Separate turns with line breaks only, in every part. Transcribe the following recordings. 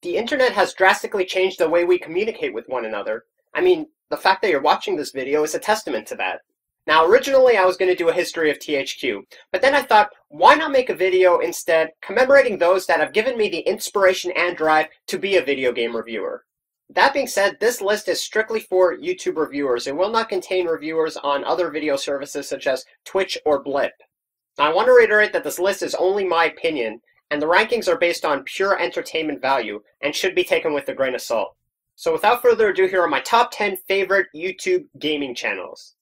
The internet has drastically changed the way we communicate with one another. I mean, the fact that you're watching this video is a testament to that. Now, originally I was going to do a history of THQ, but then I thought, why not make a video instead commemorating those that have given me the inspiration and drive to be a video game reviewer. That being said, this list is strictly for YouTube reviewers. It will not contain reviewers on other video services such as Twitch or Blip. Now, I want to reiterate that this list is only my opinion, and the rankings are based on pure entertainment value and should be taken with a grain of salt. So without further ado, here are my top 10 favorite YouTube gaming channels.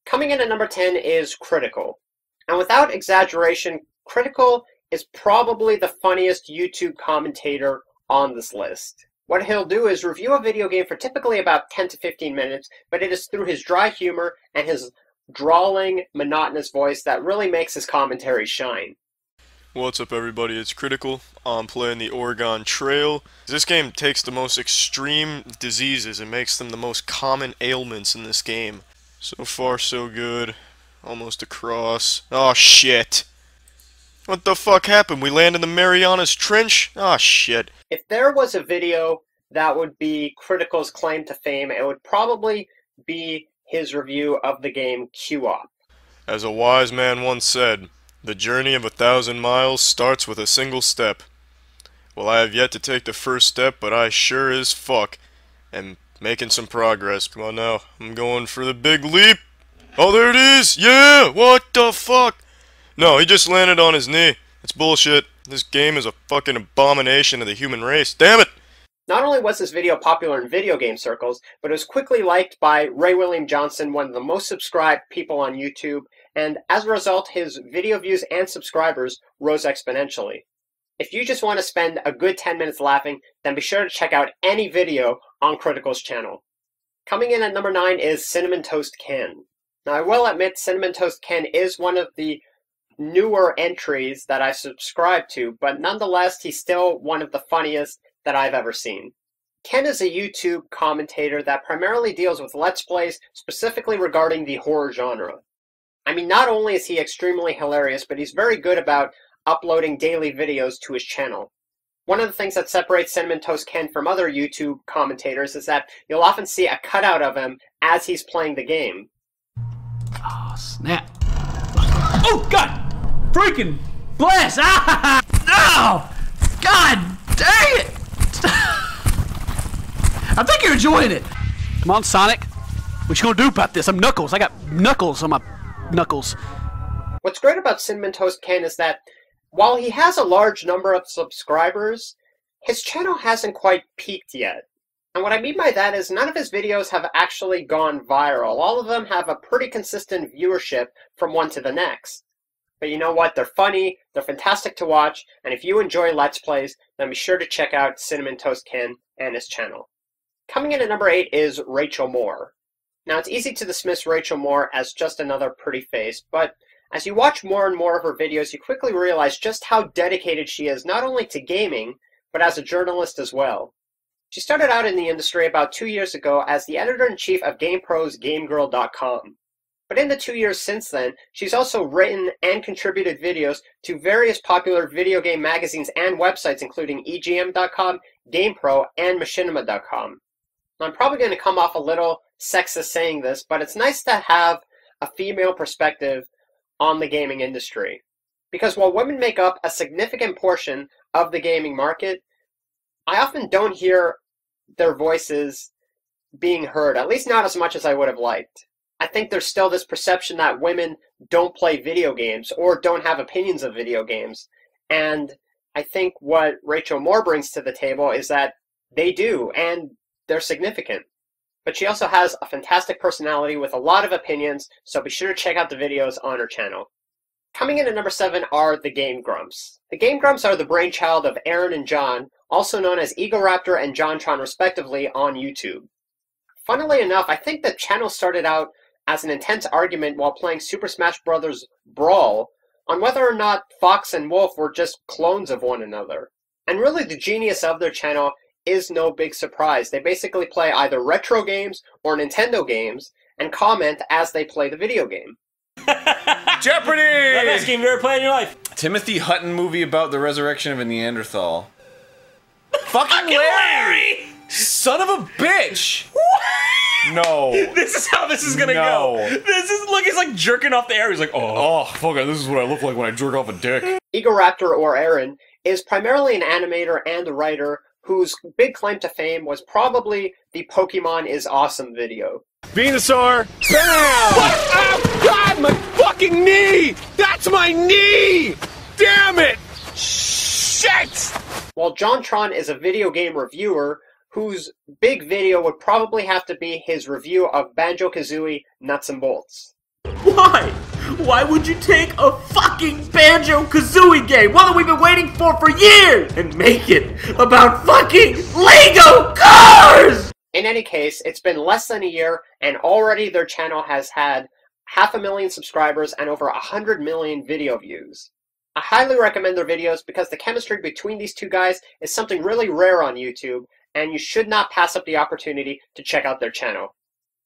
Coming in at number 10 is CRTTIKAL. And without exaggeration, CRTTIKAL is probably the funniest YouTube commentator on this list. What he'll do is review a video game for typically about 10 to 15 minutes, but it is through his dry humor and his drawling, monotonous voice that really makes his commentary shine.
What's up everybody, it's CRTTIKAL. I'm playing the Oregon Trail. This game takes the most extreme diseases and makes them the most common ailments in this game. So far so good. Almost across. Oh shit. What the fuck happened? We land in the Marianas Trench? Oh shit.
If there was a video that would be CRTTIKAL's claim to fame, it would probably be his review of the game Q-Op.
As a wise man once said, the journey of 1,000 miles starts with a single step. Well, I have yet to take the first step, but I sure as fuck am making some progress. Come on now, I'm going for the big leap. Oh, there it is! Yeah! What the fuck? No, he just landed on his knee. It's bullshit. This game is a fucking abomination of the human race. Damn it!
Not only was this video popular in video game circles, but it was quickly liked by Ray William Johnson, one of the most subscribed people on YouTube, and as a result, his video views and subscribers rose exponentially. If you just want to spend a good 10 minutes laughing, then be sure to check out any video on CRTTIKAL's channel. Coming in at number 9 is Cinnamon Toast Ken. Now, I will admit Cinnamon Toast Ken is one of the newer entries that I subscribe to, but nonetheless, he's still one of the funniest that I've ever seen. Ken is a YouTube commentator that primarily deals with Let's Plays, specifically regarding the horror genre. I mean, not only is he extremely hilarious, but he's very good about uploading daily videos to his channel. One of the things that separates Cinnamon Toast Ken from other YouTube commentators is that you'll often see a cutout of him as he's playing the game.
Oh, snap. Oh, God! Freaking blast! Ah! Oh! God dang it! I think you're enjoying it. Come on, Sonic. What you gonna do about this? I'm Knuckles. I got knuckles on my knuckles.
What's great about Cinnamon Toast Ken is that while he has a large number of subscribers, his channel hasn't quite peaked yet. And what I mean by that is none of his videos have actually gone viral. All of them have a pretty consistent viewership from one to the next. But you know what? They're funny, they're fantastic to watch, and if you enjoy Let's Plays, then be sure to check out Cinnamon Toast Ken and his channel. Coming in at number 8 is Rachel Moore. Now, it's easy to dismiss Rachel Moore as just another pretty face, but as you watch more and more of her videos, you quickly realize just how dedicated she is, not only to gaming, but as a journalist as well. She started out in the industry about 2 years ago as the editor-in-chief of GamePro's GameGirl.com. But in the 2 years since then, she's also written and contributed videos to various popular video game magazines and websites, including EGM.com, GamePro, and Machinima.com. I'm probably going to come off a little sexist saying this, but it's nice to have a female perspective on the gaming industry. Because while women make up a significant portion of the gaming market, I often don't hear their voices being heard, at least not as much as I would have liked. I think there's still this perception that women don't play video games or don't have opinions of video games. And I think what Rachel Moore brings to the table is that they do, and they're significant. But she also has a fantastic personality with a lot of opinions, so be sure to check out the videos on her channel. Coming in at number 7 are the Game Grumps. The Game Grumps are the brainchild of Aaron and John, also known as Egoraptor and JonTron respectively, on YouTube. Funnily enough, I think the channel started out as an intense argument while playing Super Smash Bros. Brawl on whether or not Fox and Wolf were just clones of one another. And really the genius of their channel is no big surprise. They basically play either retro games or Nintendo games and comment as they play the video game.
Jeopardy!
The best game you ever played in your life.
Timothy Hutton movie about the resurrection of a Neanderthal. Fucking Larry! Son of a bitch! No.
This is how this is gonna go. This is, look, he's like jerking off the air. He's like,
Oh, fuck it, this is what I look like when I jerk off a dick.
Egoraptor, or Aaron, is primarily an animator and a writer whose big claim to fame was probably the Pokemon is Awesome video.
Venusaur! Bam! What? Oh, God, my fucking knee! That's my knee! Damn it! Shit!
While JonTron is a video game reviewer whose big video would probably have to be his review of Banjo-Kazooie Nuts and Bolts.
why? Why would you take a fucking Banjo-Kazooie game, one that we've been waiting for years, and make it about fucking Lego cars?
In any case, it's been less than a year, and already their channel has had 500,000 subscribers and over 100 million video views. I highly recommend their videos because the chemistry between these two guys is something really rare on YouTube, and you should not pass up the opportunity to check out their channel.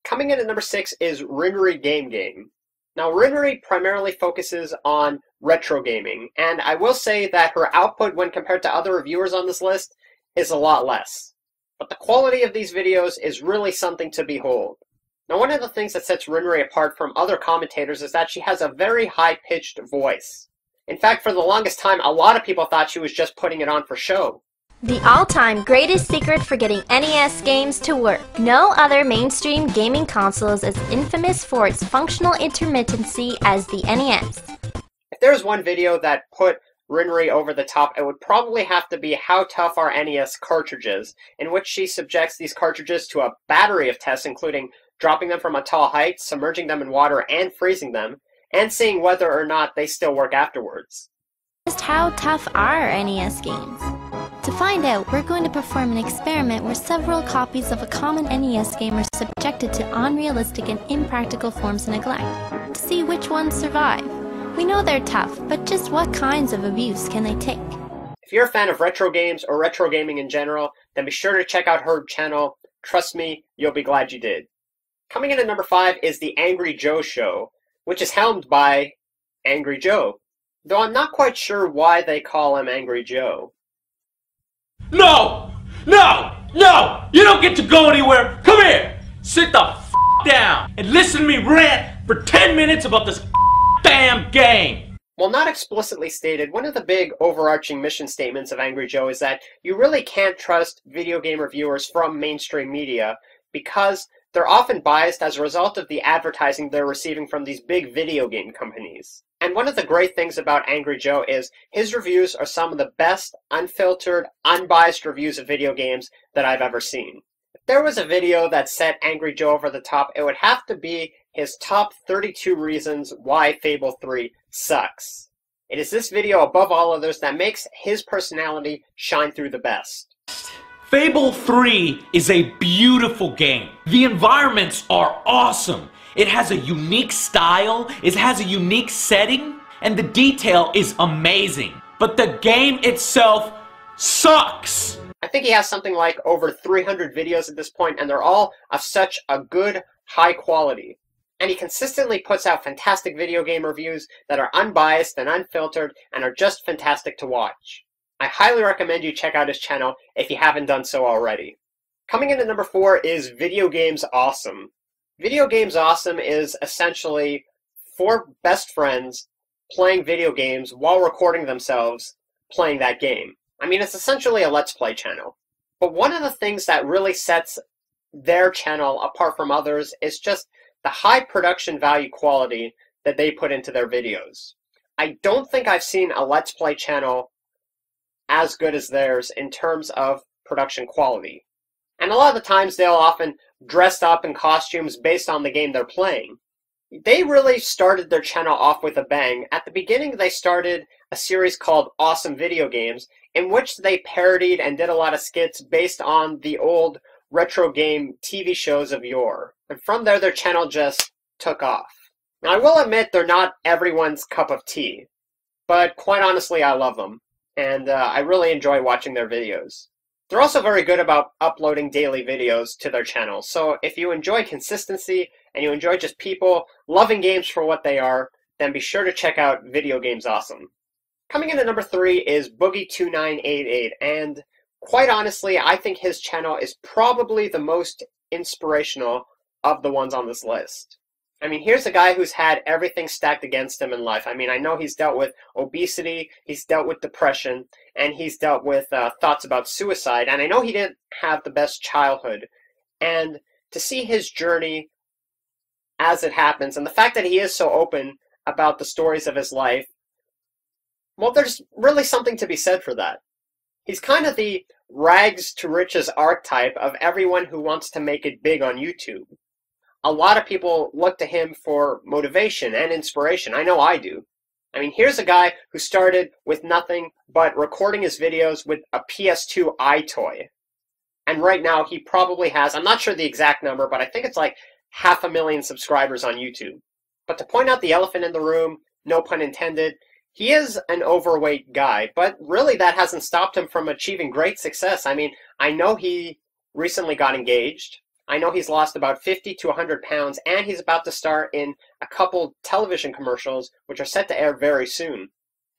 Coming in at number 6 is RINRYGAMEGAME. Now, RINRY primarily focuses on retro gaming, and I will say that her output when compared to other reviewers on this list is a lot less. But the quality of these videos is really something to behold. Now, one of the things that sets RINRY apart from other commentators is that she has a very high-pitched voice. In fact, for the longest time, a lot of people thought she was just putting it on for show.
The all-time greatest secret for getting NES games to work. No other mainstream gaming console is as infamous for its functional intermittency as the NES.
If there's one video that put RINRY over the top, it would probably have to be How Tough Are NES Cartridges, in which she subjects these cartridges to a battery of tests, including dropping them from a tall height, submerging them in water, and freezing them, and seeing whether or not they still work afterwards.
Just how tough are NES games? To find out, we're going to perform an experiment where several copies of a common NES game are subjected to unrealistic and impractical forms of neglect, to see which ones survive. We know they're tough, but just what kinds of abuse can they take?
If you're a fan of retro games or retro gaming in general, then be sure to check out her channel. Trust me, you'll be glad you did. Coming in at number 5 is the Angry Joe Show, which is helmed by Angry Joe, though I'm not quite sure why they call him Angry Joe.
No! No! No! You don't get to go anywhere! Come here! Sit the f down and listen to me rant for 10 minutes about this damn game!
While not explicitly stated, one of the big overarching mission statements of Angry Joe is that you really can't trust video game reviewers from mainstream media because they're often biased as a result of the advertising they're receiving from these big video game companies. And one of the great things about Angry Joe is his reviews are some of the best, unfiltered, unbiased reviews of video games that I've ever seen. If there was a video that set Angry Joe over the top, it would have to be his top 32 reasons why Fable 3 sucks. It is this video above all others that makes his personality shine through the best.
Fable 3 is a beautiful game. The environments are awesome. It has a unique style, it has a unique setting, and the detail is amazing. But the game itself sucks!
I think he has something like over 300 videos at this point, and they're all of such a good, high quality. And he consistently puts out fantastic video game reviews that are unbiased and unfiltered and are just fantastic to watch. I highly recommend you check out his channel if you haven't done so already. Coming in at number 4 is Video Games Awesome. Video Games Awesome is essentially 4 best friends playing video games while recording themselves playing that game. I mean, it's essentially a Let's Play channel. But one of the things that really sets their channel apart from others is just the high production value quality that they put into their videos. I don't think I've seen a Let's Play channel as good as theirs in terms of production quality. And a lot of the times they'll often dress up in costumes based on the game they're playing. They really started their channel off with a bang. At the beginning they started a series called Awesome Video Games, in which they parodied and did a lot of skits based on the old retro game TV shows of yore. And from there their channel just took off. Now I will admit they're not everyone's cup of tea, but quite honestly I love them. And I really enjoy watching their videos. They're also very good about uploading daily videos to their channel, so if you enjoy consistency and you enjoy just people loving games for what they are, then be sure to check out Video Games Awesome. Coming in at number 3 is Boogie2988, and Quite honestly, I think his channel is probably the most inspirational of the ones on this list. I mean, here's a guy who's had everything stacked against him in life. I mean, I know he's dealt with obesity, he's dealt with depression, and he's dealt with thoughts about suicide, and I know he didn't have the best childhood. And to see his journey as it happens, and the fact that he is so open about the stories of his life, well, there's really something to be said for that. He's kind of the rags to riches archetype of everyone who wants to make it big on YouTube. A lot of people look to him for motivation and inspiration. I know I do. I mean, here's a guy who started with nothing but recording his videos with a PS2 iToy. And right now he probably has, I'm not sure the exact number, but I think it's like 500,000 subscribers on YouTube. But to point out the elephant in the room, no pun intended, he is an overweight guy, but really that hasn't stopped him from achieving great success. I mean, I know he recently got engaged. I know he's lost about 50 to 100 pounds, and he's about to star in a couple television commercials, which are set to air very soon.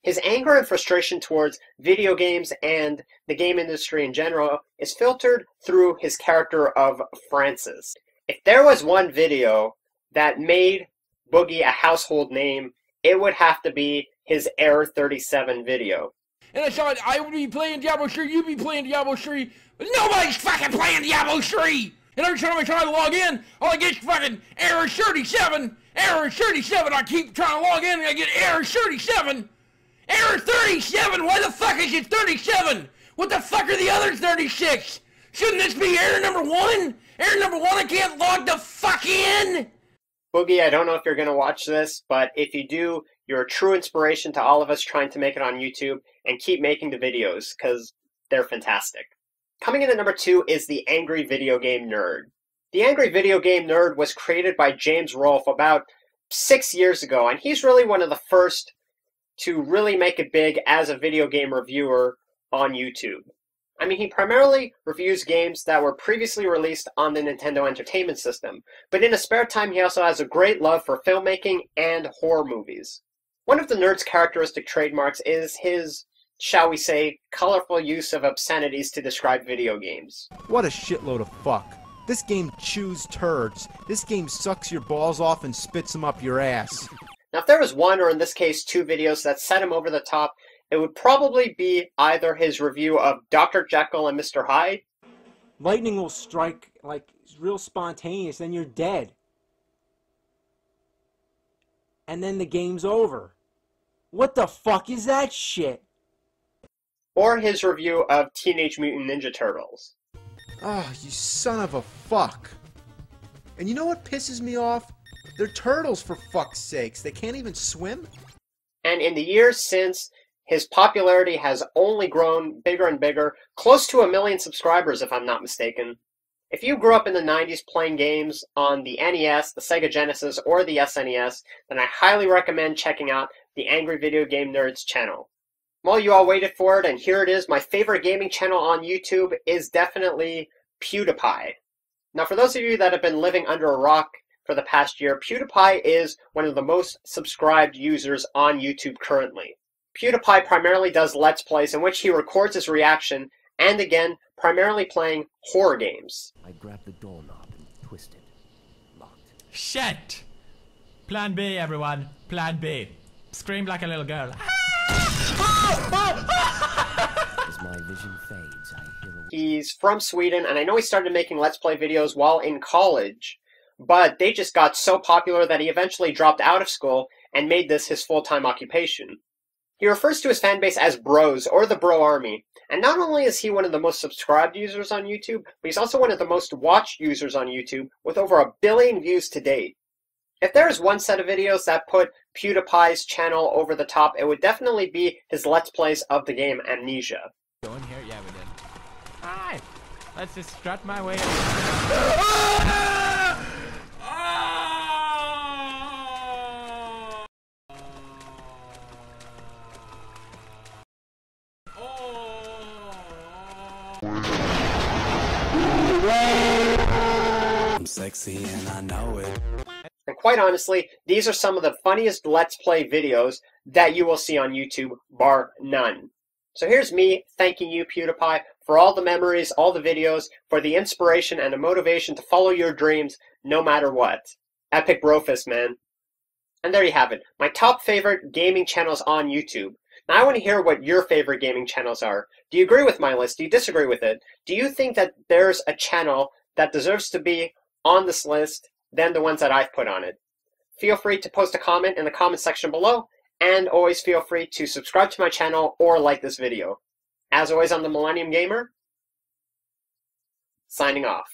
His anger and frustration towards video games and the game industry in general is filtered through his character of Francis. If there was one video that made Boogie a household name, it would have to be his Error 37 video.
And I thought I would be playing Diablo 3, you'd be playing Diablo 3, but nobody's fucking playing Diablo 3! And every time I try to log in, all I get is fucking Error 37, Error 37, I keep trying to log in and I get Error 37! Error 37, why the fuck is it 37? What the fuck are the other 36? Shouldn't this be error number 1? Error number 1, I can't log the fuck in!
Boogie, I don't know if you're going to watch this, but if you do, you're a true inspiration to all of us trying to make it on YouTube, and keep making the videos, because they're fantastic. Coming in at number 2 is the Angry Video Game Nerd. The Angry Video Game Nerd was created by James Rolfe about 6 years ago, and he's really one of the first to really make it big as a video game reviewer on YouTube. I mean, he primarily reviews games that were previously released on the Nintendo Entertainment System, but in his spare time he also has a great love for filmmaking and horror movies. One of the nerd's characteristic trademarks is his, shall we say, colorful use of obscenities to describe video games.
What a shitload of fuck. This game chews turds. This game sucks your balls off and spits them up your ass.
Now, if there was one, or in this case 2 videos that set him over the top, it would probably be either his review of Dr. Jekyll and Mr. Hyde.
Lightning will strike like real spontaneous, then you're dead. And then the game's over. What the fuck is that shit?
Or his review of Teenage Mutant Ninja Turtles.
Oh, you son of a fuck. And you know what pisses me off? They're turtles, for fuck's sakes. They can't even swim?
And in the years since, his popularity has only grown bigger and bigger, close to 1 million subscribers if I'm not mistaken. If you grew up in the 90s playing games on the NES, the Sega Genesis, or the SNES, then I highly recommend checking out the Angry Video Game Nerd's channel. Well, you all waited for it, and here it is. My favorite gaming channel on YouTube is definitely PewDiePie. Now, for those of you that have been living under a rock for the past year, PewDiePie is one of the most subscribed users on YouTube currently. PewDiePie primarily does Let's Plays in which he records his reaction, and again, primarily playing horror games.
I grabbed the doorknob and twisted. Locked.
Shit! Plan B, everyone. Plan B. Screamed like a little girl.
As my vision fades, I hear a...
He's from Sweden, and I know he started making Let's Play videos while in college, but they just got so popular that he eventually dropped out of school and made this his full-time occupation. He refers to his fanbase as Bros, or the Bro Army, and not only is he one of the most subscribed users on YouTube, but he's also one of the most watched users on YouTube, with over 1 billion views to date. If there is one set of videos that put PewDiePie's channel over the top, it would definitely be his Let's Plays of the game Amnesia.
Going here? Yeah, we did. Alright, let's just strut my way.
I'm sexy and I know it.
And quite honestly, these are some of the funniest Let's Play videos that you will see on YouTube, bar none. So here's me thanking you, PewDiePie, for all the memories, all the videos, for the inspiration and the motivation to follow your dreams no matter what. Epic Brofist, man. And there you have it, my top favorite gaming channels on YouTube. Now I want to hear what your favorite gaming channels are. Do you agree with my list? Do you disagree with it? Do you think that there's a channel that deserves to be on this list than the ones that I've put on it? Feel free to post a comment in the comment section below, and always feel free to subscribe to my channel or like this video. As always, I'm the Millennium Gamer, signing off.